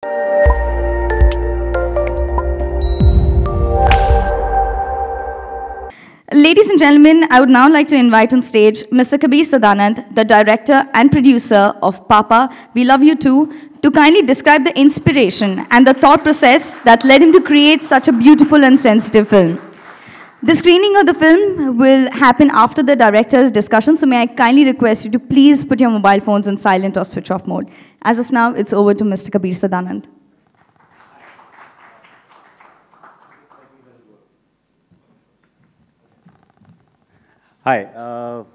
Ladies and gentlemen, I would now like to invite on stage Mr. Kabir Sadanand, the director and producer of Papa, We Love You Too, to kindly describe the inspiration and the thought process that led him to create such a beautiful and sensitive film. The screening of the film will happen after the director's discussion, so may I kindly request you to please put your mobile phones in silent or switch off mode. As of now, it's over to Mr. Kabir Sadanand. Hi,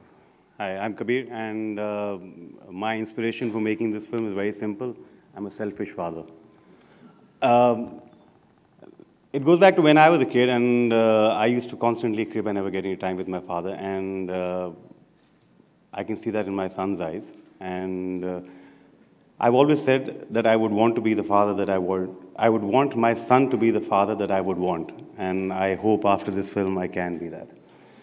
I'm Kabir, and my inspiration for making this film is very simple. I'm a selfish father. It goes back to when I was a kid, and I used to constantly crib and never get any time with my father, and I can see that in my son's eyes. And I've always said that I would want to be the father that I would want my son to be the father that I would want, and I hope after this film I can be that.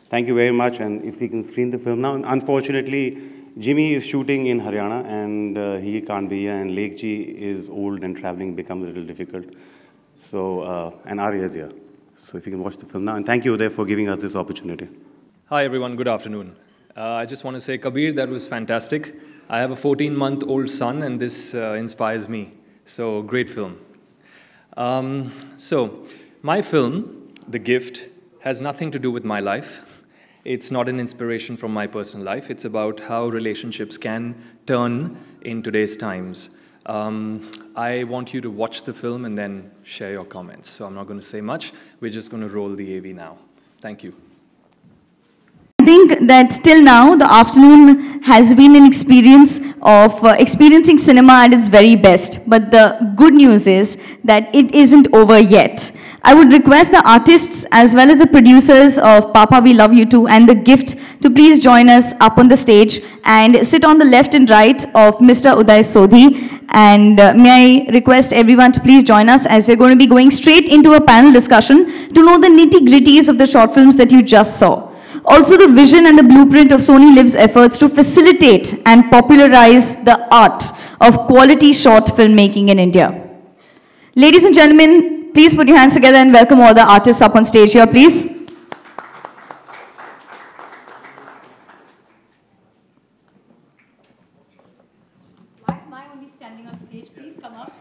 Thank you very much, and if we can screen the film now. Unfortunately, Jimmy is shooting in Haryana, and he can't be here, and Lekji is old and traveling becomes a little difficult. So, and Arya is here. So if you can watch the film now, and thank you, Uday, for giving us this opportunity. Hi, everyone. Good afternoon. I just want to say, Kabir, that was fantastic. I have a 14-month-old son, and this inspires me. So, great film. So, my film, The Gift, has nothing to do with my life. It's not an inspiration from my personal life. It's about how relationships can turn in today's times. I want you to watch the film and then share your comments. So I'm not going to say much. We're just going to roll the AV now. Thank you. I think that till now, the afternoon has been an experience of experiencing cinema at its very best. But the good news is that it isn't over yet. I would request the artists as well as the producers of Papa, We Love You Too and The Gift to please join us up on the stage and sit on the left and right of Mr. Uday Sodhi. And may I request everyone to please join us as we're going to be going straight into a panel discussion to know the nitty-gritties of the short films that you just saw. Also the vision and the blueprint of Sony Live's efforts to facilitate and popularize the art of quality short filmmaking in India. Ladies and gentlemen, please put your hands together and welcome all the artists up on stage here, please. Why am I only standing on stage? Please come up.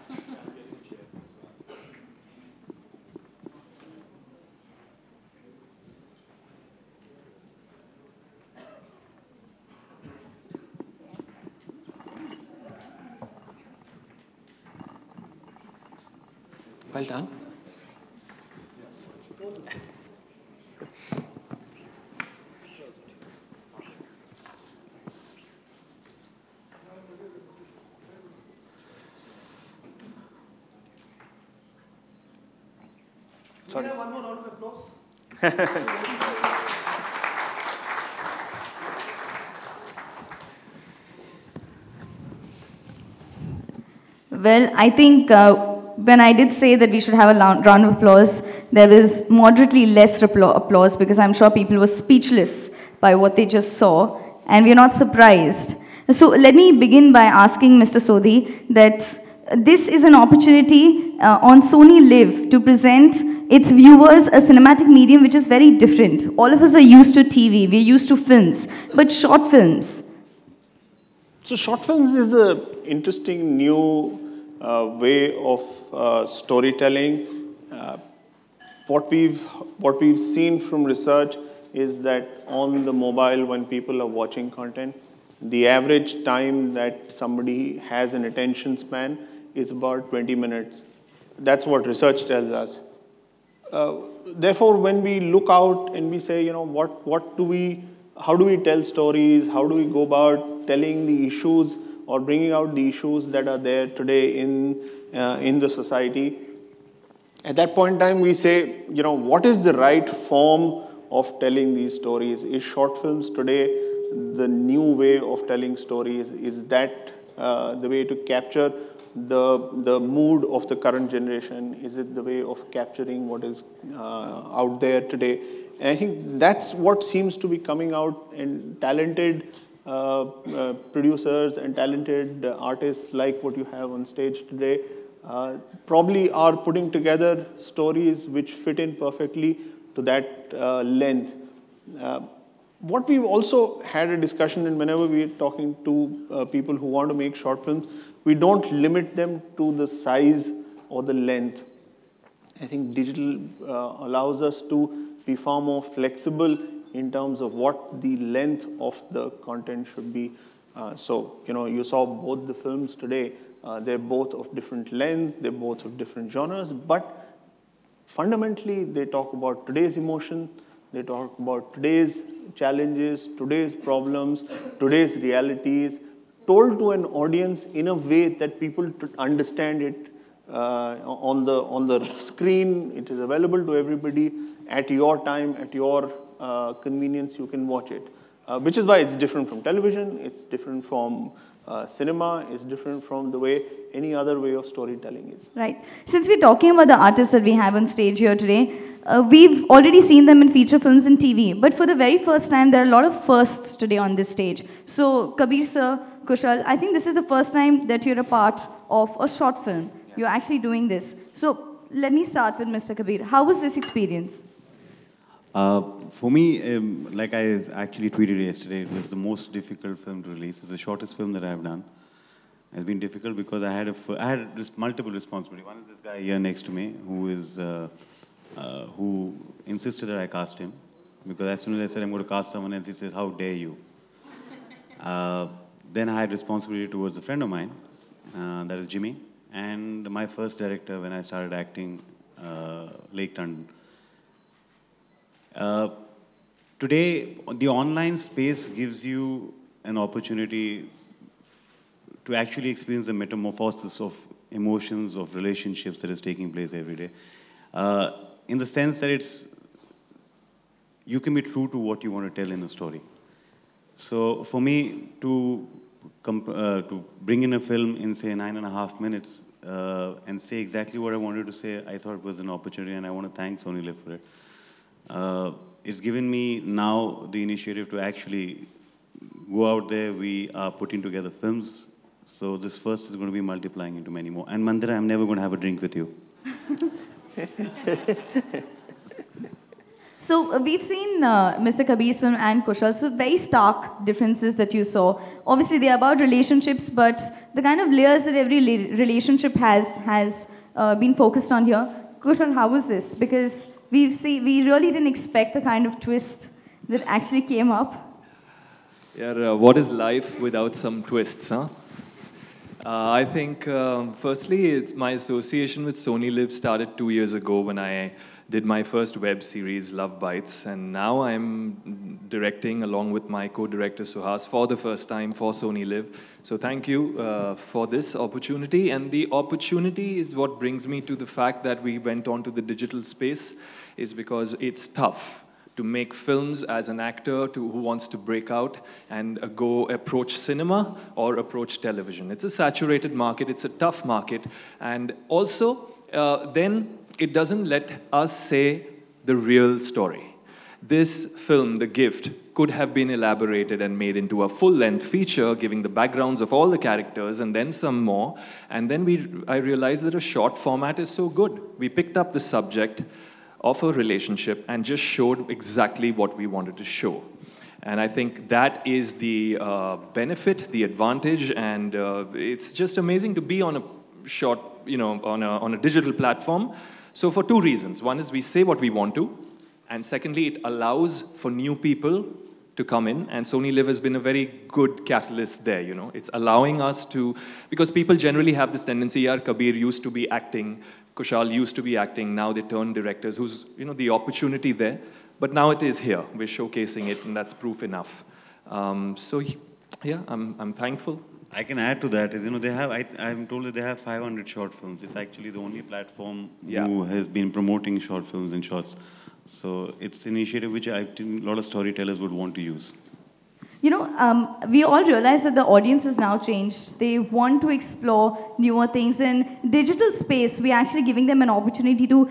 Well done. Sorry. Can we have one more round of applause? Well, I think when I did say that we should have a round of applause, there was moderately less applause because I'm sure people were speechless by what they just saw, and we're not surprised. So let me begin by asking Mr. Sodhi that this is an opportunity on Sony Live to present its viewers a cinematic medium which is very different. All of us are used to TV, we're used to films, but short films. So short films is an interesting new way of storytelling. What we've seen from research is that on the mobile, when people are watching content, the average time that somebody has an attention span is about 20 minutes. That's what research tells us. Therefore, when we look out and we say, you know, how do we tell stories? How do we go about telling the issues or bringing out the issues that are there today in the society? At that point in time, we say, you know, what is the right form of telling these stories? Is short films today the new way of telling stories? Is that the way to capture the mood of the current generation? Is it the way of capturing what is out there today? And I think that's what seems to be coming out in talented producers and talented artists like what you have on stage today probably are putting together stories which fit in perfectly to that length. What we've also had a discussion, and whenever we're talking to people who want to make short films, we don't limit them to the size or the length. I think digital allows us to be far more flexible in terms of what the length of the content should be. So, you saw both the films today. They're both of different length, they're both of different genres, but fundamentally they talk about today's emotion, they talk about today's challenges, today's problems, today's realities, told to an audience in a way that people understand it on the screen. It is available to everybody at your time, at your convenience. You can watch it, which is why it's different from television, it's different from cinema, it's different from the way any other way of storytelling is. Right. Since we're talking about the artists that we have on stage here today, we've already seen them in feature films and TV, but for the very first time, there are a lot of firsts today on this stage. So, Kabir sir, Kushaal, I think this is the first time that you're a part of a short film. Yeah. You're actually doing this. So, let me start with Mr. Kabir. How was this experience? For me, like I actually tweeted yesterday, it was the most difficult film to release. It's the shortest film that I have done. It's been difficult because I had multiple responsibilities. One is this guy here next to me, who insisted that I cast him, because as soon as I said I'm going to cast someone else, he says, "How dare you?" Then I had responsibility towards a friend of mine, that is Jimmy, and my first director when I started acting, Lake Tandon. Today, the online space gives you an opportunity to actually experience the metamorphosis of emotions, of relationships that is taking place every day. In the sense that you can be true to what you want to tell in a story. So for me to bring in a film in say 9.5 minutes and say exactly what I wanted to say, I thought it was an opportunity, and I want to thank Sony Live for it. It's given me now the initiative to actually go out there. We are putting together films. So this first is going to be multiplying into many more. And Mandira, I'm never going to have a drink with you. So we've seen Mr. Kabir's film and Kushaal, so very stark differences that you saw. Obviously, they're about relationships, but the kind of layers that every relationship has been focused on here. Kushaal, how was this? Because we really didn't expect the kind of twist that actually came up. Yeah, what is life without some twists, huh? I think, firstly, my association with Sony Live started 2 years ago when I did my first web series, Love Bites, and now I'm directing along with my co-director Suhas for the first time for Sony Live. So thank you for this opportunity, and the opportunity is what brings me to the fact that we went on to the digital space, is because it's tough to make films as an actor who wants to break out and go approach cinema or approach television. It's a saturated market, it's a tough market, and also then it doesn't let us say the real story. This film, The Gift, could have been elaborated and made into a full-length feature, giving the backgrounds of all the characters and then some more, and then I realized that a short format is so good. We picked up the subject of a relationship and just showed exactly what we wanted to show. And I think that is the benefit, the advantage, and it's just amazing to be on a short, on a digital platform. So for two reasons. One is we say what we want to, and secondly, it allows for new people to come in, and Sony Live has been a very good catalyst there, It's allowing us to, because people generally have this tendency, Kabir used to be acting, Kushaal used to be acting, now they turn directors, who's, the opportunity there. But now it is here. We're showcasing it, and that's proof enough. So, yeah, I'm thankful. I can add to that, I'm told that they have 500 short films. It's actually the only platform who has been promoting short films and shorts. So it's an initiative which I think a lot of storytellers would want to use. We all realize that the audience has now changed. They want to explore newer things. In digital space, we're actually giving them an opportunity to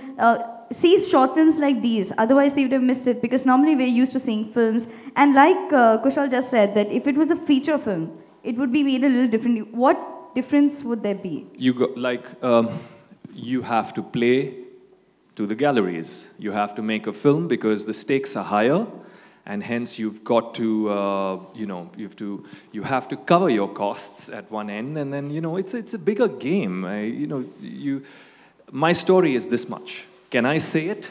see short films like these. Otherwise, they would have missed it, because normally we're used to seeing films. And like Kushaal just said, that if it was a feature film, it would be made a little differently. What difference would there be? You have to play to the galleries. You have to make a film because the stakes are higher, and hence you've got to, you have to cover your costs at one end, and then it's a bigger game. My story is this much. Can I say it,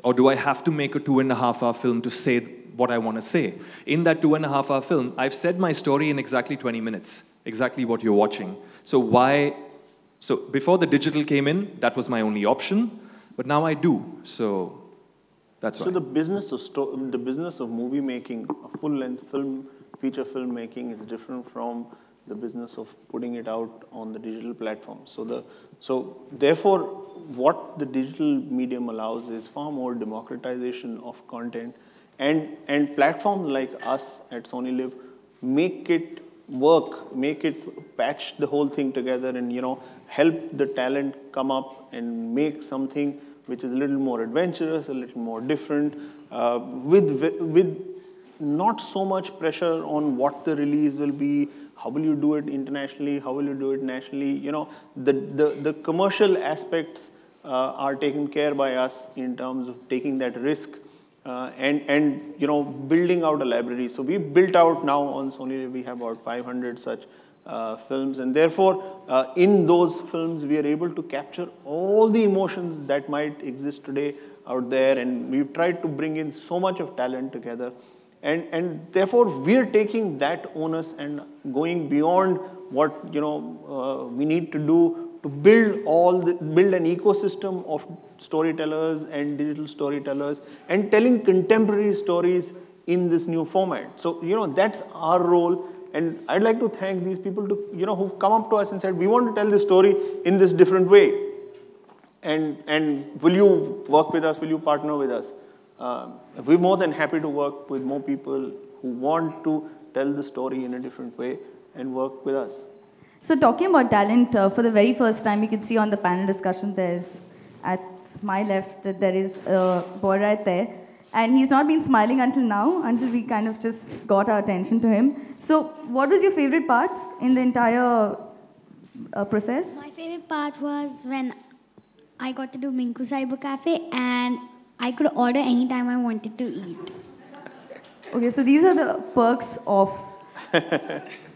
or do I have to make a 2.5-hour film to say what I want to say? In that 2.5-hour film, I've said my story in exactly 20 minutes, exactly what you're watching. So why? So before the digital came in, that was my only option, but now I do. So that's why. So the business of movie making, a full-length film, feature film making, is different from the business of putting it out on the digital platform. So therefore, what the digital medium allows is far more democratization of content, and platforms like us at Sony Live make it work, make it patch the whole thing together, and help the talent come up and make something which is a little more adventurous, a little more different, with not so much pressure on what the release will be, how will you do it internationally, how will you do it nationally. The commercial aspects are taken care by us in terms of taking that risk and building out a library. So we built out now on Sony, we have about 500 such films, and therefore in those films we are able to capture all the emotions that might exist today out there, and we've tried to bring in so much of talent together, and therefore we're taking that onus and going beyond what we need to do to build an ecosystem of storytellers and digital storytellers and telling contemporary stories in this new format. So that's our role. And I'd like to thank these people who've come up to us and said, we want to tell this story in this different way. And will you work with us? Will you partner with us? We're more than happy to work with more people who want to tell the story in a different way and work with us. So talking about talent, for the very first time, you can see on the panel discussion, there's, at my left, there is a boy right there. And he's not been smiling until now, until we kind of just got our attention to him. So what was your favorite part in the entire process? My favorite part was when I got to do Minku Cyber Cafe and I could order anytime I wanted to eat. Okay, so these are the perks of,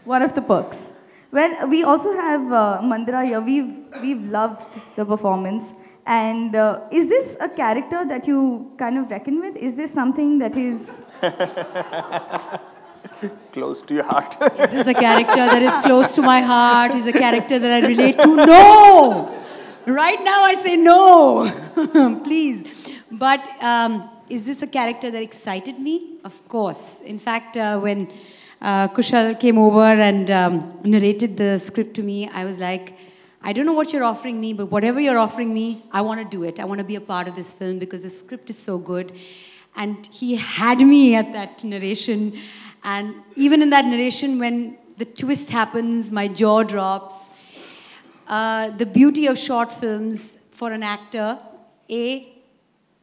one of the perks. Well, we also have Mandira here. We've loved the performance. And is this a character that you kind of reckon with? Is this something that is close to your heart? Is this a character that is close to my heart? Is a character that I relate to? No! Right now I say no, please. But is this a character that excited me? Of course. In fact, when Kushaal came over and narrated the script to me, I was like, I don't know what you're offering me, but whatever you're offering me, I want to do it. I want to be a part of this film because the script is so good. And he had me at that narration. And even in that narration, when the twist happens, my jaw drops. The beauty of short films for an actor,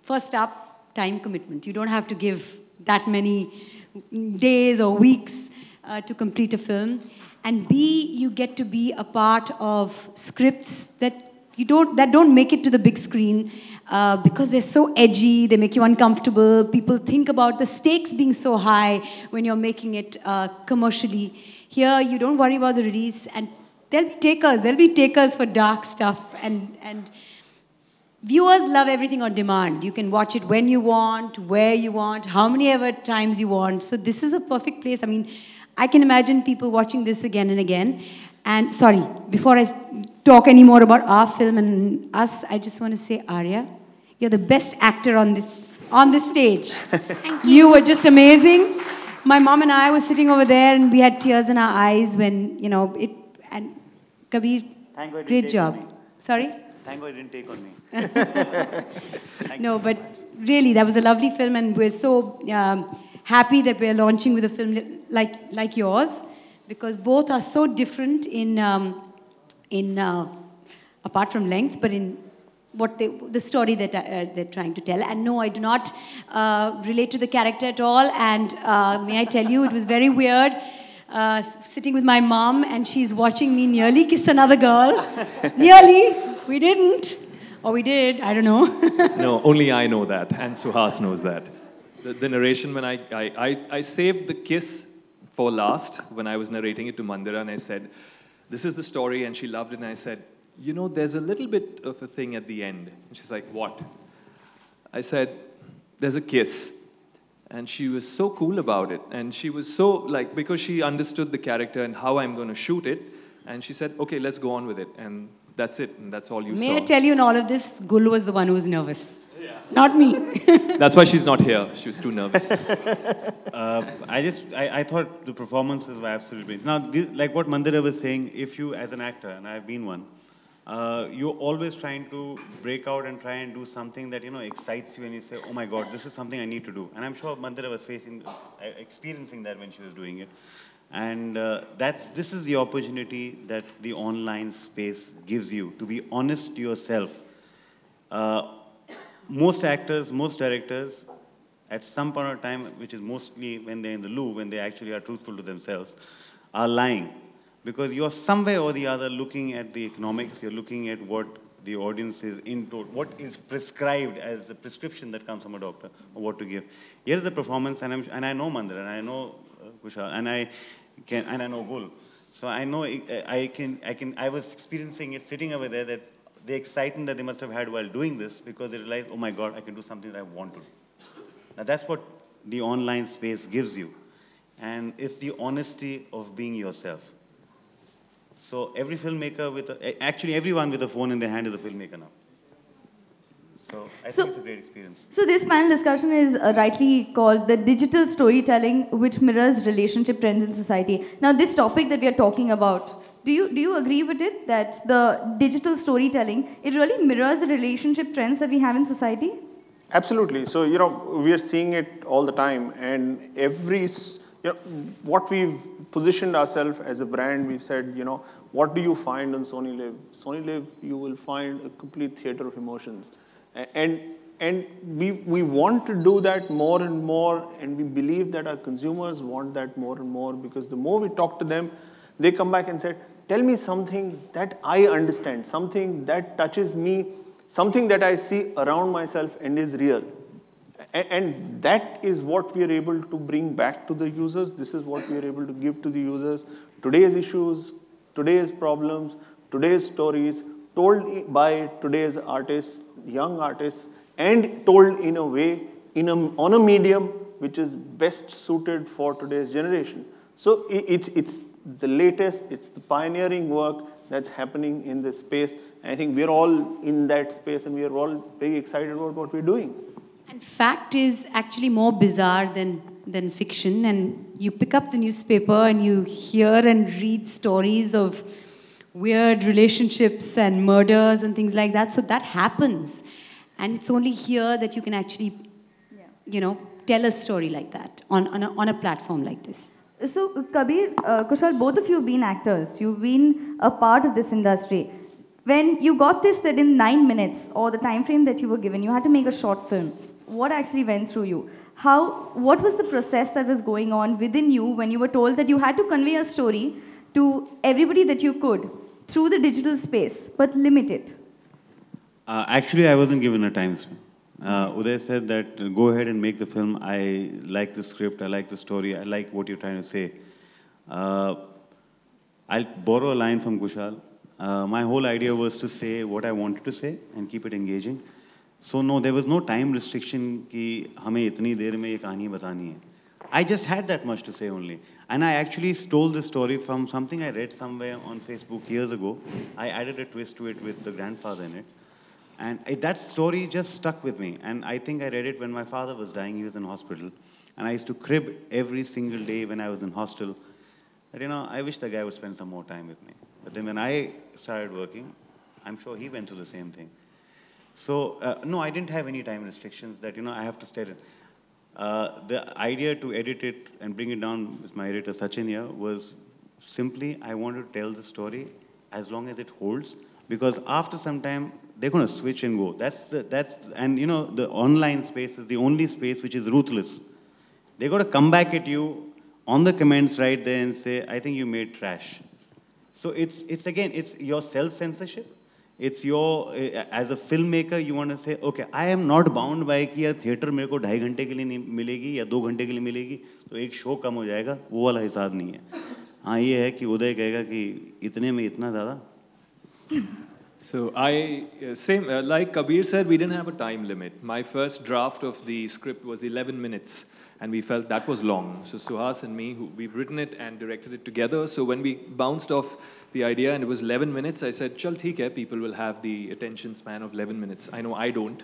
first up, time commitment. You don't have to give that many days or weeks to complete a film. And B, you get to be a part of scripts that don't make it to the big screen because they're so edgy, they make you uncomfortable. People think about the stakes being so high when you're making it commercially. Here, you don't worry about the release, and there'll be takers for dark stuff, and viewers love everything on demand. You can watch it when you want, where you want, how many ever times you want. So this is a perfect place. I mean, I can imagine people watching this again and again. And sorry, before I talk any more about our film and us, I just want to say, Arya, you're the best actor on this stage. Thank you. You were just amazing. My mom and I were sitting over there, and we had tears in our eyes when, and Kabir, great job. Sorry? Thank God it didn't take on me. No, but really, that was a lovely film, and we're so happy that we're launching with a film like yours, because both are so different in apart from length, but in the story that they're trying to tell. And no, I do not relate to the character at all. And may I tell you, it was very weird. sitting with my mom, and she's watching me nearly kiss another girl. Nearly. We didn't. Or we did, I don't know. No, only I know that, and Suhas knows that. The narration, when I saved the kiss for last, when I was narrating it to Mandira, and I said, this is the story, and she loved it, and I said, you know, there's a little bit of a thing at the end. And she's like, what? I said, there's a kiss. And she was so cool about it. And she was so, like, because she understood the character and how I'm going to shoot it. And she said, okay, let's go on with it. And that's it. And that's all you saw. May I tell you in all of this, Gul was the one who was nervous. Yeah. Not me. That's why she's not here. She was too nervous. I thought the performances were absolutely brilliant. Now, like what Mandira was saying, if you, as an actor, and I've been one, you're always trying to break out and try and do something that, you know, excites you and you say, oh my God, this is something I need to do. And I'm sure Mandira was experiencing that when she was doing it. And this is the opportunity that the online space gives you, to be honest to yourself. Most actors, most directors, at some point of time, which is mostly when they're in the loo, when they actually are truthful to themselves, are lying. Because you're somewhere or the other looking at the economics, you're looking at what the audience is into, what is prescribed as the prescription that comes from a doctor, or what to give. Here's the performance, and I know Mandira, and I know Kushaal, and I know Gul. So I know I was experiencing it sitting over there, that the excitement that they must have had while doing this, because they realized, oh my God, I can do something that I want to do. Now that's what the online space gives you. And it's the honesty of being yourself. So every filmmaker actually everyone with a phone in their hand is a filmmaker now. So I think it's a great experience. So this panel discussion is rightly called the digital storytelling which mirrors relationship trends in society. Now this topic that we are talking about, do you agree with it, that the digital storytelling, it really mirrors the relationship trends that we have in society? Absolutely. So, you know, we are seeing it all the time, and what we've positioned ourselves as a brand, we've said, you know, what do you find on Sony Live? Sony Live, you will find a complete theater of emotions. And we want to do that more and more, and we believe that our consumers want that more and more, because the more we talk to them, they come back and say, tell me something that I understand, something that touches me, something that I see around myself and is real. And that is what we are able to bring back to the users. This is what we are able to give to the users. Today's issues, today's problems, today's stories, told by today's artists, young artists, and told in a way, on a medium which is best suited for today's generation. So it's the latest, it's the pioneering work that's happening in this space. I think we're all in that space, and we are all very excited about what we're doing. And fact is actually more bizarre than fiction. And you pick up the newspaper and you hear and read stories of weird relationships and murders and things like that. So that happens. And it's only here that you can actually, you know, tell a story like that on a platform like this. So, Kabir, Kushaal, both of you have been actors. You've been a part of this industry. When you got this, that in 9 minutes, or the time frame that you were given, you had to make a short film. What actually went through you? What was the process that was going on within you when you were told that you had to convey a story to everybody that you could through the digital space, but limit it? Actually, I wasn't given a time span. Uday said that go ahead and make the film. I like the script, I like the story, I like what you're trying to say. I'll borrow a line from Kushaal. My whole idea was to say what I wanted to say and keep it engaging. So no, there was no time restriction कि हमें इतनी देर में ये कहानी बतानी है. I just had that much to say only. And I actually stole this story from something I read somewhere on Facebook years ago. I added a twist to it with the grandfather in it. And that story just stuck with me. And I think I read it when my father was dying. He was in hospital. And I used to crib every single day when I was in hostel. But, you know, I wish the guy would spend some more time with me. But then when I started working, I'm sure he went through the same thing. So, no, I didn't have any time restrictions that, you know, I have to stay. The idea to edit it and bring it down with my editor, Sachin here, was simply I wanted to tell the story as long as it holds. Because after some time, they're going to switch and go. And, you know, the online space is the only space which is ruthless. They're going to come back at you on the comments right there and say, I think you made trash. So it's again, it's your self-censorship. It's your, as a filmmaker, you want to say, okay, I am not bound by कि यार theater मेरे को 2.5 घंटे के लिए नहीं मिलेगी या 2 घंटे के लिए मिलेगी, तो एक show कम हो जाएगा, वो वाला हिसाब नहीं है. हाँ ये है कि उदय कहेगा कि इतने में इतना ज़्यादा. So same, like Kabir said, we didn't have a time limit. My first draft of the script was 11 minutes. And we felt that was long. So Suhas and me, we've written it and directed it together. So when we bounced off the idea and it was 11 minutes, I said, chal theek hai, people will have the attention span of 11 minutes. I know I don't.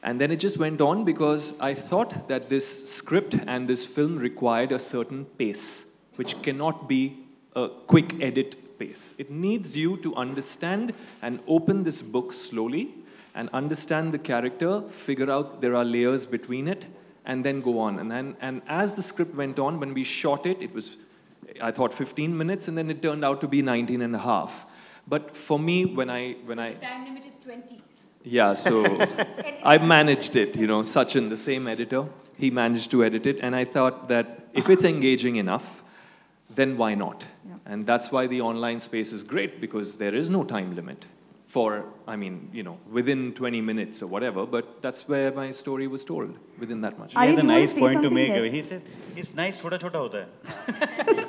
And then it just went on because I thought that this script and this film required a certain pace, which cannot be a quick edit pace. It needs you to understand and open this book slowly and understand the character, figure out there are layers between it, and then go on. And as the script went on, when we shot it, it was, I thought 15 minutes, and then it turned out to be 19 and a half. But for me, when I Time limit is 20. yeah, so I managed it, you know, Sachin, the same editor, he managed to edit it, and I thought that if it's engaging enough, then why not? Yeah. And that's why the online space is great, because there is no time limit. For, I mean, you know, within 20 minutes or whatever, but that's where my story was told, within that much. He has a nice point to make. Yes. He says, it's nice, chota chota hota hai.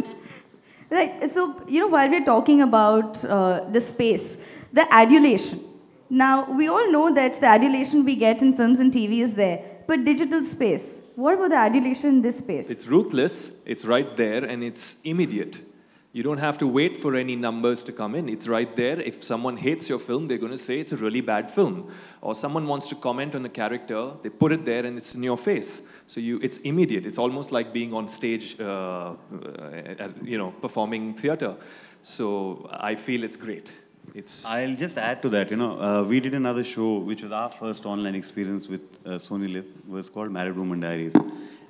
Right, so, you know, while we're talking about the space, the adulation. Now, we all know that the adulation we get in films and TV is there, but digital space, what about the adulation in this space? It's ruthless, it's right there, and it's immediate. You don't have to wait for any numbers to come in. It's right there. If someone hates your film, they're going to say it's a really bad film. Or someone wants to comment on a character, they put it there and it's in your face. So it's immediate. It's almost like being on stage, you know, performing theater. So I feel it's great. I'll just add to that, you know, we did another show, which was our first online experience with Sony Live. It was called Married Woman Diaries.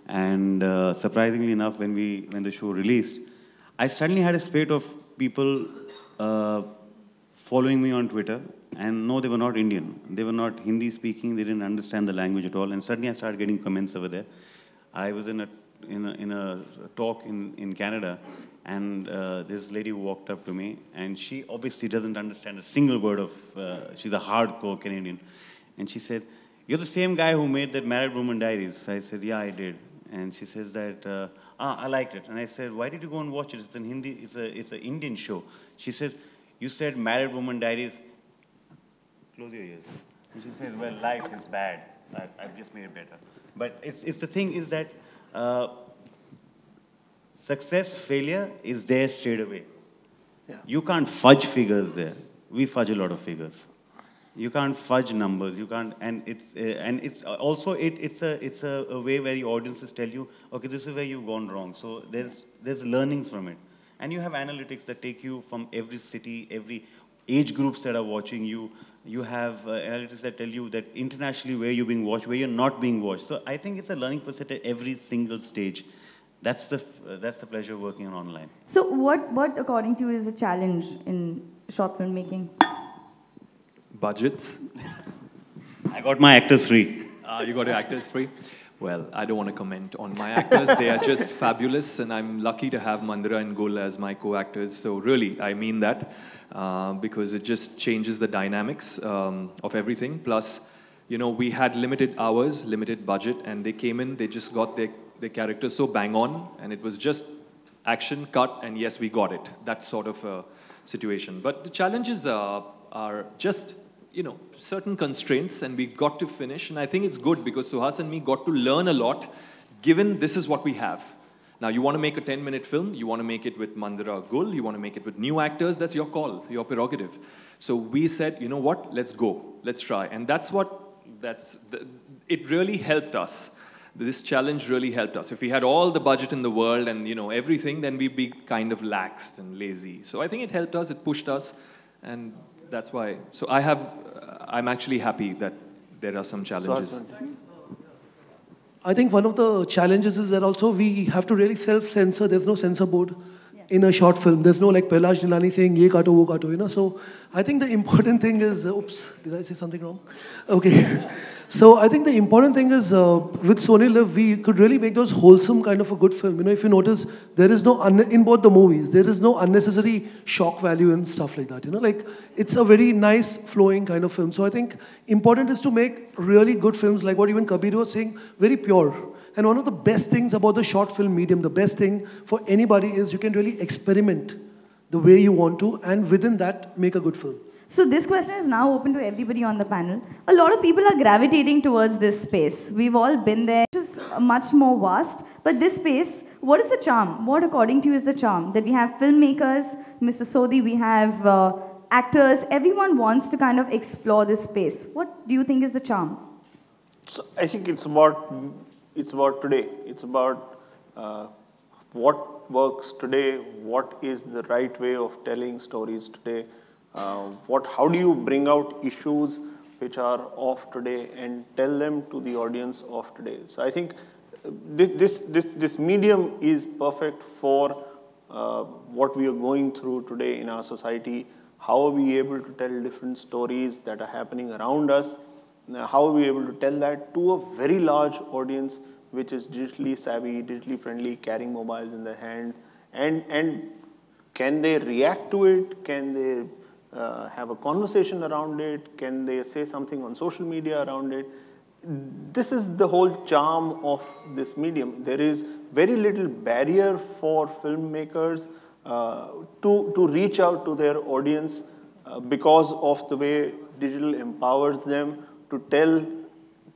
And surprisingly enough, when the show released, I suddenly had a spate of people following me on Twitter, and no, they were not Indian. They were not Hindi speaking. They didn't understand the language at all. And suddenly I started getting comments over there. I was in a talk in Canada, and this lady walked up to me, and she obviously doesn't understand a single word of. She's a hardcore Canadian, and she said, "You're the same guy who made that Married Woman Diaries." So I said, "Yeah, I did." And she says that, I liked it. And I said, why did you go and watch it? It's in Hindi, it's an Indian show. She says, you said Married Woman Diaries. Close your ears. And she says, well, life is bad. I've just made it better. But it's the thing is that success, failure is there straight away. Yeah. You can't fudge figures there. We fudge a lot of figures. You can't fudge numbers. You can't, and it's also it's a way where the audiences tell you, okay, this is where you've gone wrong. So there's learnings from it, and you have analytics that take you from every city, every age groups that are watching you. You have analytics that tell you that internationally where you're being watched, where you're not being watched. So I think it's a learning process at every single stage. That's the pleasure of working on online. So what according to you is a challenge in short film making? Budgets. I got my actors free. You got your actors free? Well, I don't want to comment on my actors. They are just fabulous, and I'm lucky to have Mandira and Gul as my co-actors. So really, I mean that, because it just changes the dynamics of everything. Plus, you know, we had limited hours, limited budget, and they came in, they just got their characters so bang on, and it was just action, cut, and yes, we got it. That sort of a situation. But the challenges are just, you know, certain constraints, and we got to finish. And I think it's good because Suhas and me got to learn a lot, given this is what we have. Now, you want to make a 10-minute film, you want to make it with Mandira Gul, you want to make it with new actors, that's your call, your prerogative. So we said, you know what, let's go, let's try. And it really helped us. This challenge really helped us. If we had all the budget in the world and, you know, everything, then we'd be kind of laxed and lazy. So I think it helped us, it pushed us, and that's why. So I'm actually happy that there are some challenges. I think one of the challenges is that also we have to really self-censor. There's no censor board in a short film. There's no like Pehla Nilani saying, ye kato, wo kato, you know. So I think the important thing is, oops, did I say something wrong? Okay. So I think the important thing is, with Sony Live, we could really make those wholesome kind of a good film. You know, if you notice, there is no, in both the movies, there is no unnecessary shock value and stuff like that. You know, like, it's a very nice, flowing kind of film. So I think important is to make really good films, like what even Kabir was saying, very pure. And one of the best things about the short film medium, the best thing for anybody is you can really experiment the way you want to, and within that, make a good film. So this question is now open to everybody on the panel. A lot of people are gravitating towards this space. We've all been there, which is much more vast. But this space, what is the charm? What, according to you, is the charm? That we have filmmakers, Mr. Sodhi, we have actors. Everyone wants to kind of explore this space. What do you think is the charm? So I think it's about today. It's about what works today, what is the right way of telling stories today. How do you bring out issues which are of today and tell them to the audience of today? So I think this medium is perfect for what we are going through today in our society. How are we able to tell different stories that are happening around us? How are we able to tell that to a very large audience which is digitally savvy, digitally friendly, carrying mobiles in their hand, and can they react to it? Can they have a conversation around it? Can they say something on social media around it? This is the whole charm of this medium. There is very little barrier for filmmakers to reach out to their audience because of the way digital empowers them to tell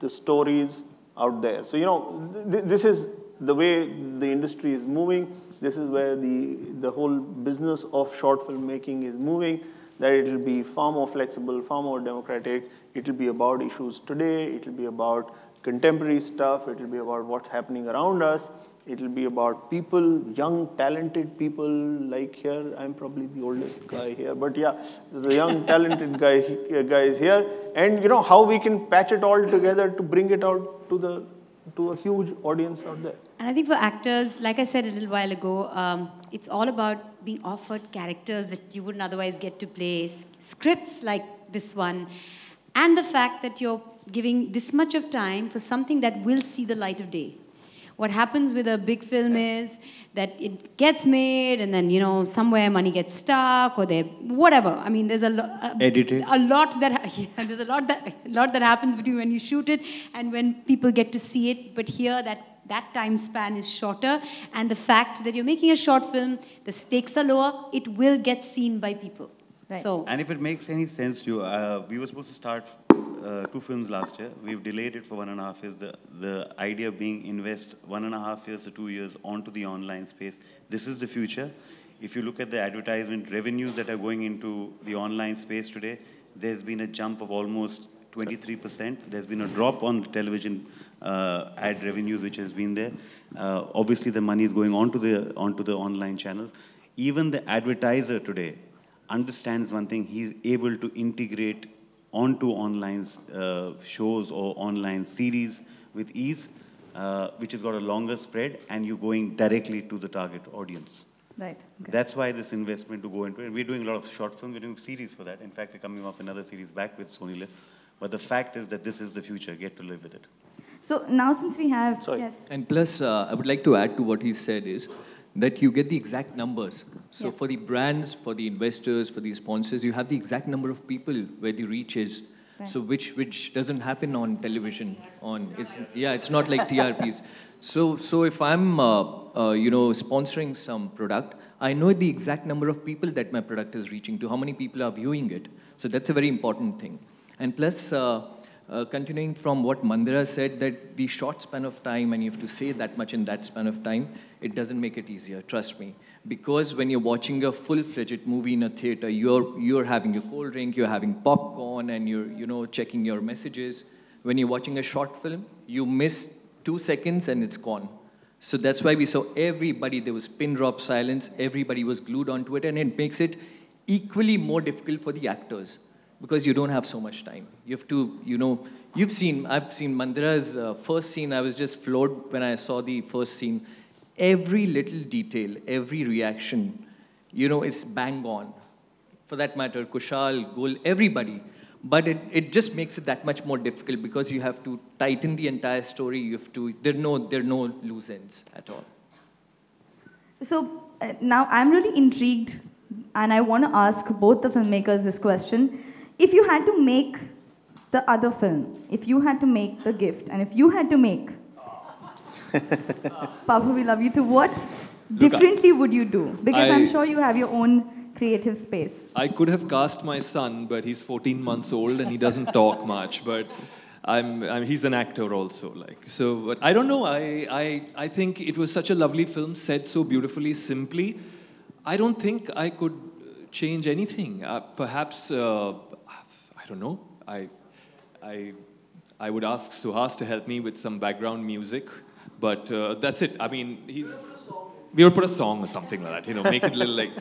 the stories out there. So, you know, this is the way the industry is moving. This is where the whole business of short filmmaking is moving, that it will be far more flexible, far more democratic. It will be about issues today. It will be about contemporary stuff. It will be about what's happening around us. It will be about people, young, talented people like here. I'm probably the oldest guy here, but yeah, the young, talented guys here. And you know, how we can patch it all together to bring it out to a huge audience out there. And I think for actors, like I said a little while ago, it's all about being offered characters that you wouldn't otherwise get to play, scripts like this one, and the fact that you're giving this much of time for something that will see the light of day. What happens with a big film is that it gets made, and then, you know, somewhere money gets stuck, or whatever. I mean, there's a lot that happens between when you shoot it and when people get to see it. But here, that time span is shorter, and the fact that you're making a short film, the stakes are lower. It will get seen by people. Right. So, and if it makes any sense to you, we were supposed to start 2 films last year. We've delayed it for 1.5 years. The idea being invest 1.5 years to 2 years onto the online space. This is the future. If you look at the advertisement revenues that are going into the online space today, there's been a jump of almost 23%. There's been a drop on the television ad revenues, which has been there. Obviously, the money is going onto the online channels. Even the advertiser today understands one thing. He's able to integrate onto online shows or online series with ease, which has got a longer spread, and you're going directly to the target audience. Right. Okay. That's why this investment to go into it. We're doing a lot of short films. We're doing series for that. In fact, we're coming off another series back with Sony Live. But the fact is that this is the future. Get to live with it. So now, since we have... Sorry. Yes. And plus, I would like to add to what he said is that you get the exact numbers. So for the brands, for the investors, for the sponsors, you have the exact number of people where the reach is. Right. So which doesn't happen on television. It's not like TRPs. So if I'm sponsoring some product, I know the exact number of people that my product is reaching to, how many people are viewing it. So that's a very important thing. And plus, continuing from what Mandira said, that the short span of time, and you have to say that much in that span of time, it doesn't make it easier, trust me. Because when you're watching a full-fledged movie in a theater, you're having a cold drink, you're having popcorn, and you're checking your messages. When you're watching a short film, you miss 2 seconds and it's gone. So that's why we saw everybody, there was pin drop silence, everybody was glued onto it, and it makes it equally more difficult for the actors because you don't have so much time. You have to, I've seen Mandira's first scene. I was just floored when I saw the first scene. Every little detail, every reaction you know, is bang on. For that matter, Kushal, Gul, everybody. But it just makes it that much more difficult because you have to tighten the entire story. You have to, there are no loose ends at all. So now I'm really intrigued and I want to ask both the filmmakers this question. If you had to make the other film, if you had to make The Gift, and if you had to make Papa We Love You Too, what differently would you do? Because I'm sure you have your own creative space. I could have cast my son, but he's 14 months old and he doesn't talk much. But he's an actor also, like so. But I don't know. I think it was such a lovely film, said so beautifully, simply. I don't think I could change anything. Perhaps I don't know. I would ask Suhas to help me with some background music, but that's it. I mean, we would put a song or something like that, you know, make it a little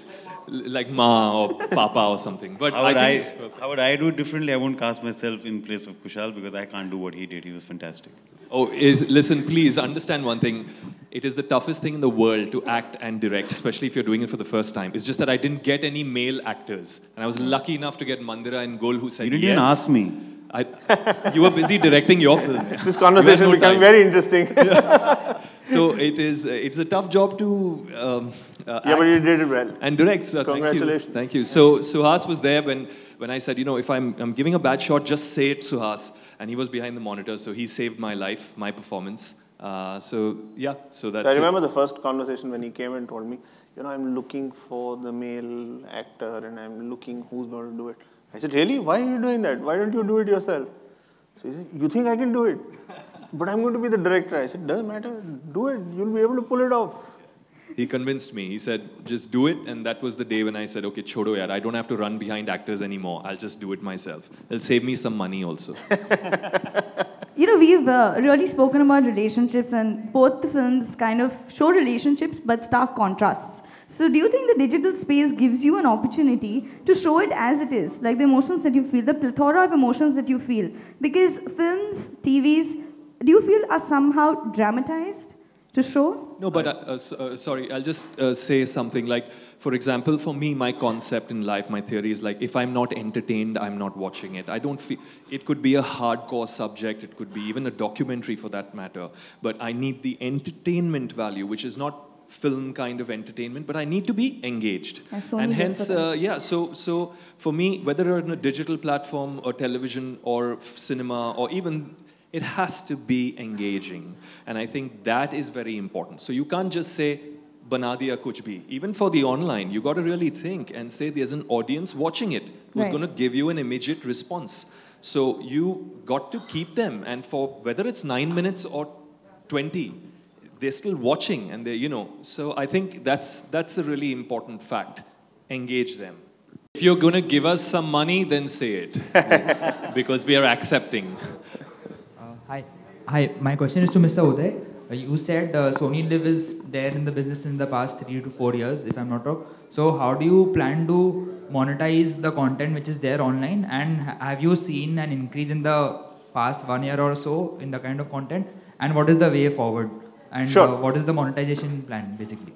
like Ma or Papa or something. But how would I do it differently? I won't cast myself in place of Kushaal because I can't do what he did. He was fantastic. Oh, listen, please understand one thing. It is the toughest thing in the world to act and direct, especially if you're doing it for the first time. It's just that I didn't get any male actors. And I was lucky enough to get Mandira and Gol who said yes. You didn't even ask me. You were busy directing your film. This conversation became very interesting. So it's a tough job to yeah, but you did it well. And direct. So congratulations. Thank you. So Suhas was there when I said, you know, if I'm giving a bad shot, just say it, Suhas. And he was behind the monitor, so he saved my life, my performance. So yeah, so that's. So I remember the first conversation when he came and told me, you know, I'm looking for the male actor and I'm looking who's going to do it. I said, really? Why are you doing that? Why don't you do it yourself? So he said, you think I can do it? But I'm going to be the director. I said, doesn't matter. Do it. You'll be able to pull it off. He convinced me. He said, just do it. And that was the day when I said, okay, chodo yaar, I don't have to run behind actors anymore. I'll just do it myself. It'll save me some money also. You know, we've really spoken about relationships, and both the films kind of show relationships but stark contrasts. So do you think the digital space gives you an opportunity to show it as it is, like the emotions that you feel, the plethora of emotions that you feel? Because films, TVs, do you feel are somehow dramatized to show? No, but sorry, I'll just say something like, for example, for me, my concept in life, my theory is like, if I'm not entertained, I'm not watching it. I don't feel, it could be a hardcore subject, it could be even a documentary for that matter, but I need the entertainment value, which is not film kind of entertainment, but I need to be engaged. And hence, yeah, so for me, whether on a digital platform or television or cinema or even, it has to be engaging. And I think that is very important. So you can't just say, bana diya kuch bhi. Even for the online, you got to really think and say there's an audience watching it who's going to give you an immediate response. So you got to keep them. And for whether it's 9 minutes or 20, they're still watching and they, you know. So I think that's a really important fact. Engage them. If you're going to give us some money, then say it. Because we are accepting. Hi, my question is to Mr. Uday. You said Sony Live is there in the business in the past 3 to 4 years, if I'm not wrong. So how do you plan to monetize the content which is there online? And have you seen an increase in the past 1 year or so in the kind of content? And what is the way forward? And what is the monetization plan, basically?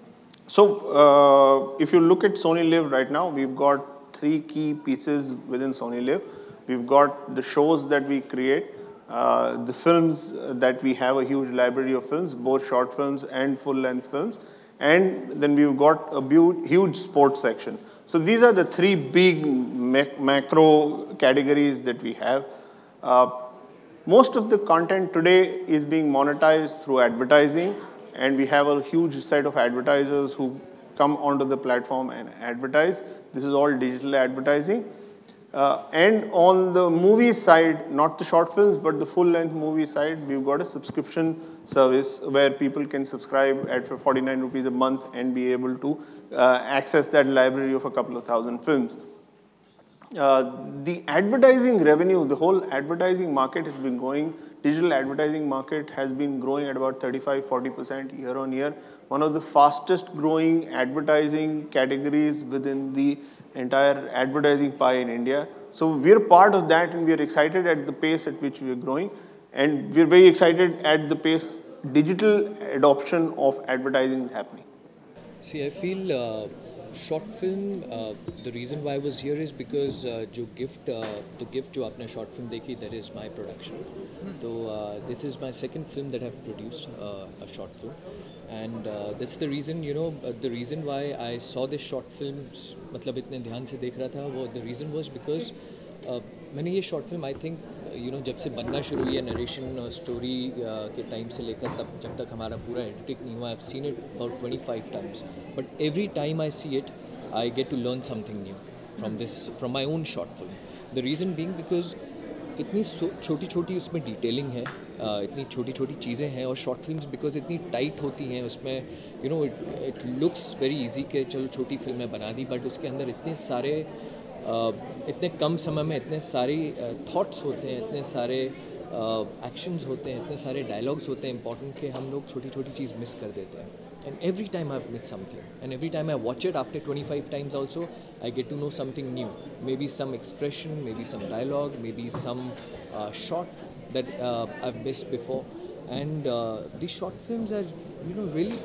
So if you look at Sony Live right now, we've got 3 key pieces within Sony Live. We've got the shows that we create, the films that we have a huge library of films, both short films and full-length films, and then we've got a huge sports section. So these are the 3 big macro categories that we have. Most of the content today is being monetized through advertising, and we have a huge set of advertisers who come onto the platform and advertise. This is all digital advertising. And on the movie side, not the short films, but the full-length movie side, we've got a subscription service where people can subscribe at 49 rupees a month and be able to access that library of a couple of thousand films. The advertising revenue, the whole advertising market has been growing. Digital advertising market has been growing at about 35–40% year on year. One of the fastest growing advertising categories within the entire advertising pie in India. So we're part of that, and we're excited at the pace at which we're growing. And we're very excited at the pace digital adoption of advertising is happening. See, I feel short film the reason why was here is because जो gift जो आपने short film देखी that is my production. तो this is my second film that have produced a short film and that's the reason the reason why I saw this short film, मतलब इतने ध्यान से देख रहा था वो द रीज़न वॉज बिकॉज मैंने ये शॉर्ट फिल्म आई थिंक जब से बनना शुरू हुई है नरेशन और स्टोरी के टाइम से लेकर तब जब तक हमारा पूरा एडिटिंग नहीं हुआ, I have seen it about 25 times, but every time I see it I get to learn something new from my own short film. The reason being because इतनी छोटी छोटी उसमें डिटेलिंग है, इतनी छोटी छोटी चीज़ें हैं, और शॉर्ट फिल्म्स बिकॉज इतनी टाइट होती हैं उसमें इट लुक्स वेरी इजी कि चलो छोटी फिल्में बना दी, बट उसके अंदर इतने सारे इतने कम समय में इतने सारे थॉट्स होते हैं, इतने सारे एक्शंस होते हैं, इतने सारे डायलॉग्स होते हैं इंपॉर्टेंट कि हम लोग छोटी छोटी चीज़ मिस कर देते हैं. And every time I have miss something and every time I watch it after 25 times also I get to know something new, may be some expression, may be some dialogue, may be some shot that I have missed before. And these short films are really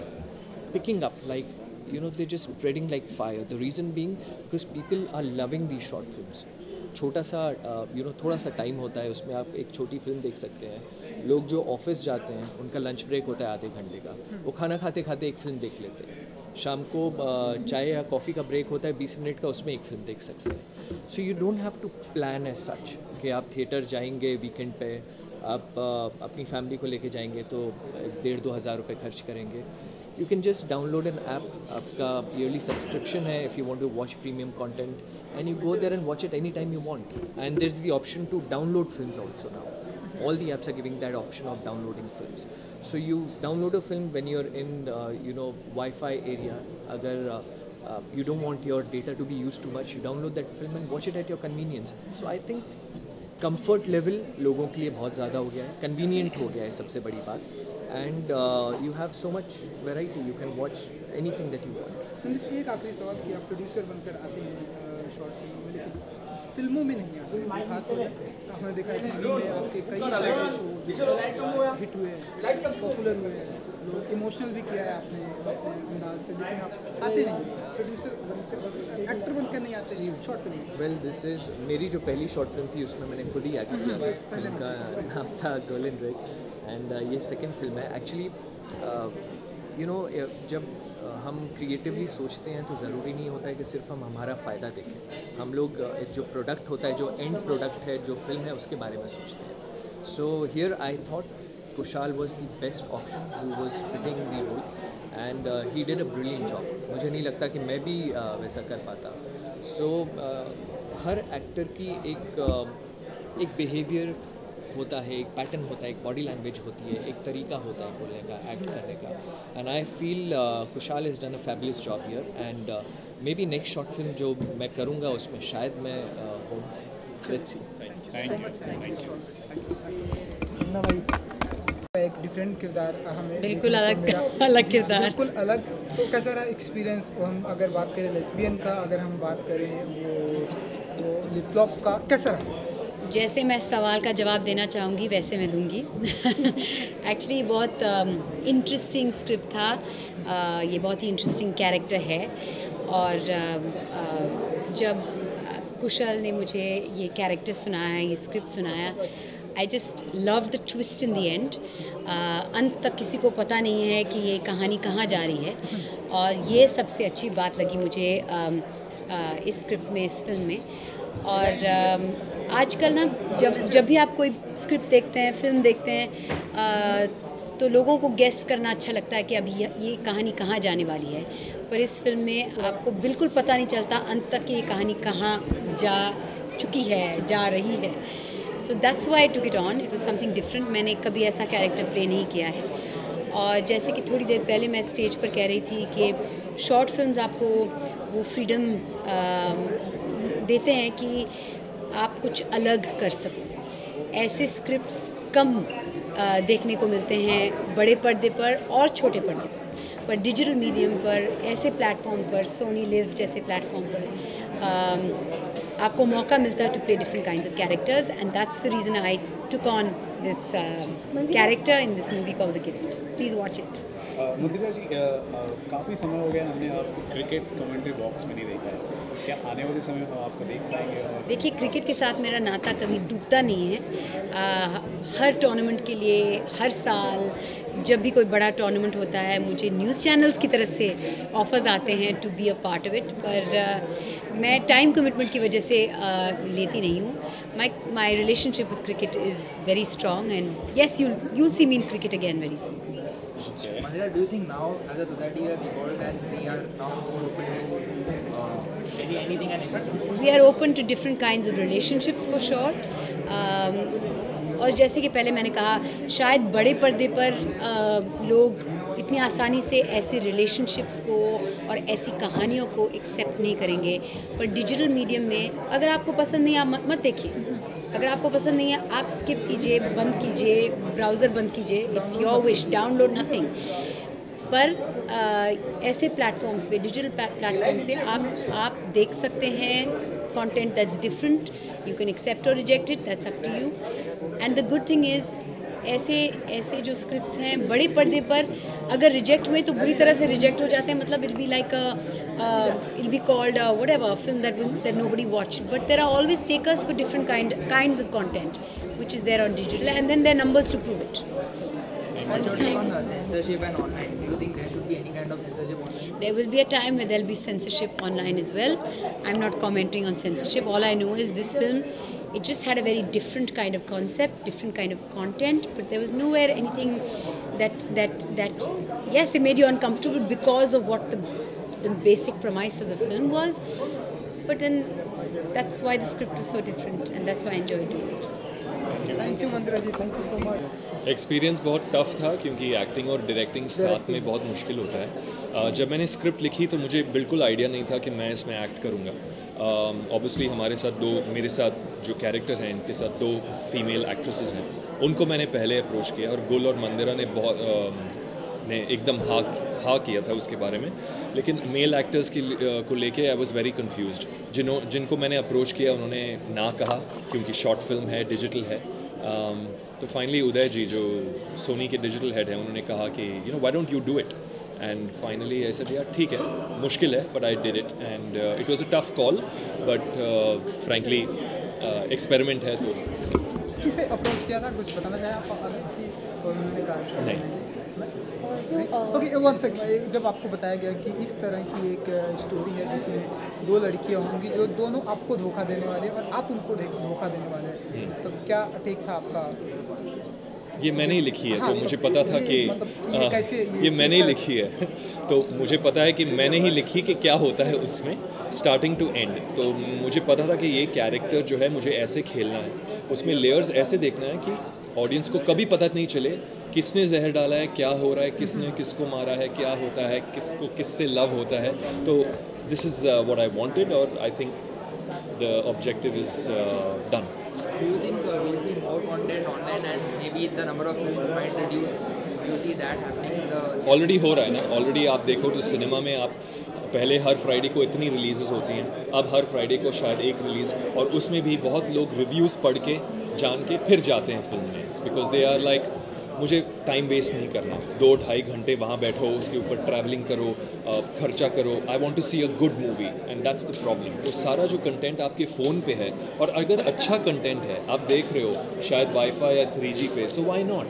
picking up, like they're just spreading like fire. The reason being because people are loving these short films. छोटा सा थोड़ा सा time होता है उसमें, आप एक छोटी फिल्म देख सकते हैं. लोग जो ऑफिस जाते हैं उनका लंच ब्रेक होता है आधे घंटे का, वो खाना खाते खाते एक फिल्म देख लेते हैं. शाम को चाय या कॉफ़ी का ब्रेक होता है 20 मिनट का, उसमें एक फिल्म देख सकते हैं. So you don't have to plan as such कि आप थिएटर जाएंगे वीकेंड पे, आप अपनी फैमिली को लेके जाएंगे तो 1,500-2 हज़ार रुपये खर्च करेंगे. You can just download an app, आपका yearly subscription है if you want to watch premium content, and you go there and watch it anytime you want. And there's the option to download films also now. All the apps are giving that option of downloading films. So you download a film when you're in Wi-Fi area. अगर you don't want your data to be used too much, you download that film and watch it at your convenience. So I think comfort level लोगों के लिए बहुत ज़्यादा हो गया है, convenient हो गया है सबसे बड़ी बात. And you have so much variety, you can watch anything that you want. एक आखिरी सवाल कि आप प्रोड्यूसर बनकर आते हैं शॉर्ट फिल्म में, लेकिन फिल्मों में नहीं आते. खासतौर पर आपने देखा है टीवी में आपके कई सारे शो हिट हुए, पॉपुलर हुए, लोग इमोशनल भी किया है आपने अपने अंदाज से, लेकिन आप आते नहीं प्रोड्यूसर बनकर, एक्टर बनकर नहीं आते शॉर्ट फिल्म में. वेल दिस इज़ मेरी जो पहली शॉर्ट फिल्म थी उसमें मैंने खुद ही एक्ट किया था. फिल्म का नाम था गोल्डन ब्रेक, एंड ये सेकेंड फिल्म है. एक्चुअली जब हम क्रिएटिवली सोचते हैं तो ज़रूरी नहीं होता है कि सिर्फ हम हमारा फ़ायदा देखें. हम लोग जो प्रोडक्ट होता है, जो एंड प्रोडक्ट है, जो फिल्म है, उसके बारे में सोचते हैं. So here I thought Kushal was the best option who was fitting the role, and he did a brilliant job. मुझे नहीं लगता कि मैं भी वैसा कर पाता. सो हर एक्टर की एक बिहेवियर होता है, एक पैटर्न होता है, एक बॉडी लैंग्वेज होती है, एक तरीका होता है बोलने का, एक्ट करने का. And I feel Kushal is done a fabulous job here, and may be next short film जो मैं करूँगा उसमें शायद मैं हूँ. Let's see. एक डिफरेंट किरदार हमें बिल्कुल अलग किरदार, बिल्कुल अलग. तो कैसा रहा एक्सपीरियंस? हम अगर बात करें लेस्बियन का, अगर हम बात करें वो लिप लॉक का, कैसा रहा? जैसे मैं सवाल का जवाब देना चाहूँगी वैसे मैं दूँगी. एक्चुअली बहुत इंटरेस्टिंग स्क्रिप्ट था. ये बहुत ही इंटरेस्टिंग कैरेक्टर है, और जब कुशल ने मुझे ये कैरेक्टर सुनाया, ये स्क्रिप्ट सुनाया, I just love the twist in the end. अंत तक किसी को पता नहीं है कि ये कहानी कहाँ जा रही है, और ये सबसे अच्छी बात लगी मुझे इस स्क्रिप्ट में, इस फिल्म में. और आजकल ना जब भी आप कोई स्क्रिप्ट देखते हैं, फिल्म देखते हैं, तो लोगों को गेस करना अच्छा लगता है कि अभी ये कहानी कहाँ जाने वाली है. पर इस फिल्म में आपको बिल्कुल पता नहीं चलता अंत तक कि ये कहानी कहाँ जा चुकी है, जा रही है. So that's why I took it on. It was something different. मैंने कभी ऐसा कैरेक्टर प्ले नहीं किया है. और जैसे कि थोड़ी देर पहले मैं स्टेज पर कह रही थी कि शॉर्ट फिल्म्स आपको वो फ्रीडम देते हैं कि आप कुछ अलग कर सको. ऐसे स्क्रिप्ट्स कम देखने को मिलते हैं बड़े पर्दे पर और छोटे पर्दे पर डिजिटल मीडियम पर, ऐसे प्लेटफॉर्म पर, सोनी लिव जैसे प्लेटफॉर्म पर आपको मौका मिलता है to play different kinds of characters, and that's the reason I took on this character in this movie called The Gift. Please watch it. मंदिरा जी, काफ़ी समय हो गया हमने आपको क्रिकेट कमेंट्री बॉक्स में नहीं देखा है, क्या आने वाले समय में आपको देख पाएंगे? देखिए, क्रिकेट के साथ मेरा नाता कभी टूटता नहीं है। हर टूर्नामेंट के लिए हर साल जब भी कोई बड़ा टूर्नामेंट होता है, मुझे न्यूज़ चैनल्स की तरफ से ऑफर्स आते हैं to be a part of it, पर मैं टाइम कमिटमेंट की वजह से लेती नहीं हूँ। My relationship with cricket is very strong, and yes, you'll see me in cricket again very soon. Mandira, do you think now as a society we have evolved and we are now more open to anything and everything? We are open to different kinds of relationships for sure. और जैसे कि पहले मैंने कहा, शायद बड़े पर्दे पर लोग इतनी आसानी से ऐसे रिलेशनशिप्स को और ऐसी कहानियों को एक्सेप्ट नहीं करेंगे, पर डिजिटल मीडियम में अगर आपको पसंद नहीं, आप मत देखिए। अगर आपको पसंद नहीं है, आप स्किप कीजिए, बंद कीजिए, ब्राउज़र बंद कीजिए, it's your wish, download nothing. पर ऐसे प्लेटफॉर्म्स पे, डिजिटल प्लेटफॉर्म से आप देख सकते हैं content that's different, you can accept और reject it, that's up to you. And the good thing is, ऐसे जो स्क्रिप्ट्स हैं बड़े पर्दे पर अगर रिजेक्ट हुए तो बुरी तरह से रिजेक्ट हो जाते हैं, मतलब it be like it'll be called whatever film that nobody watched, but there are always takers for different kinds of content which is there on digital, and then there are numbers to prove it. So censorship and online, do you think there should be any kind of censorship online? There will be a time where there'll be censorship online as well. I'm not commenting on censorship. All I know is this film, it just had a very different kind of concept, different kind of content, but there was nowhere anything that yes, it made you uncomfortable because of what the basic premise of the film was, but then that's why the script was so different, and that's why I enjoyed doing it. Thank you Mandira ji, thank you so much. Experience बहुत tough था क्योंकि acting और directing साथ में बहुत मुश्किल होता है। जब मैंने स्क्रिप्ट लिखी तो मुझे बिल्कुल आइडिया नहीं था कि मैं इसमें एक्ट करूँगा। ऑब्वियसली मेरे साथ जो कैरेक्टर हैं, इनके साथ 2 फीमेल एक्ट्रेसेस हैं, उनको मैंने पहले अप्रोच किया, और गुल और मंदिरा ने एकदम हाँ किया था उसके बारे में। लेकिन मेल एक्टर्स को लेके आई वाज वेरी कंफ्यूज्ड। जिनको मैंने अप्रोच किया उन्होंने ना कहा क्योंकि शॉर्ट फिल्म है, डिजिटल है। तो फाइनली उदय जी, जो सोनी के डिजिटल हेड हैं, उन्होंने कहा कि why don't you do it, and finally I said यार ठीक है, मुश्किल है, but I did it, and it was a tough call, but frankly experiment है। तो किसे अप्रोच किया था, कुछ बताना चाहें आप? उन्होंने कहा नहीं। ओके, वन सेकंड, जब आपको बताया गया कि इस तरह की एक स्टोरी है जिसमें 2 लड़कियां होंगी जो दोनों आपको धोखा देने वाले हैं और आप उनको धोखा देने वाले हैं, तो क्या टेक था आपका? ये मैंने ही लिखी है, तो मुझे पता था कि ये मैंने ही लिखी है, तो मुझे पता है कि मैंने ही लिखी कि क्या होता है उसमें स्टार्टिंग टू एंड। तो मुझे पता था कि ये कैरेक्टर जो है मुझे ऐसे खेलना है, उसमें लेयर्स ऐसे देखना है कि ऑडियंस को कभी पता नहीं चले किसने जहर डाला है, क्या हो रहा है, किसने किसको मारा है, क्या होता है, किसको किससे लव होता है। तो this is what I wanted, और I think the objective is done. Do you think we'll see more content online and maybe the number of films might reduce? Do you see that happening? Already हो रहा है ना, already आप देखो तो cinema में आप पहले हर फ्राइडे को इतनी रिलीज़ेस होती हैं, अब हर फ्राइडे को शायद एक रिलीज़, और उसमें भी बहुत लोग रिव्यूज़ पढ़ के जान के फिर जाते हैं फिल्म में, बिकॉज दे आर लाइक मुझे टाइम वेस्ट नहीं करना, 2-2.5 घंटे वहाँ बैठो, उसके ऊपर ट्रैवलिंग करो, खर्चा करो। I want to see a good movie and that's the problem. तो सारा जो कंटेंट आपके फ़ोन पे है, और अगर अच्छा कंटेंट है, आप देख रहे हो शायद वाईफाई या 3G पे, सो व्हाई नॉट,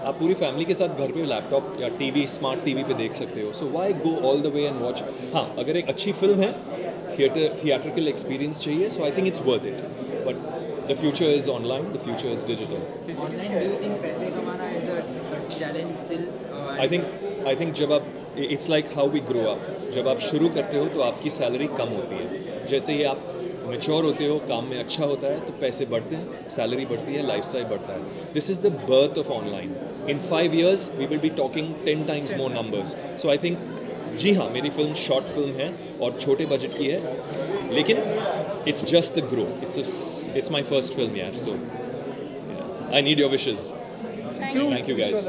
आप पूरी फैमिली के साथ घर पे लैपटॉप या टीवी, स्मार्ट टीवी पे देख सकते हो। So why go all the way and watch. हाँ, अगर एक अच्छी फिल्म है, थिएट्रिकल एक्सपीरियंस चाहिए, so I think it's worth it, but the future is online, the future is digital. Online, do you think पैसे कमाना is a challenge still? I think जब आप, it's like how we grow up, जब आप शुरू करते हो तो आपकी सैलरी कम होती है, जैसे ही आप मैच्योर होते हो, काम में अच्छा होता है, तो पैसे बढ़ते हैं, सैलरी बढ़ती है, लाइफस्टाइल बढ़ता है। This is the birth of online. In 5 years we will be talking 10 times more numbers. So I think, जी हाँ, मेरी फिल्म शॉर्ट फिल्म है और छोटे बजट की है, लेकिन it's just the grow. It's my first film, yeah. So I need your wishes. Thank you guys.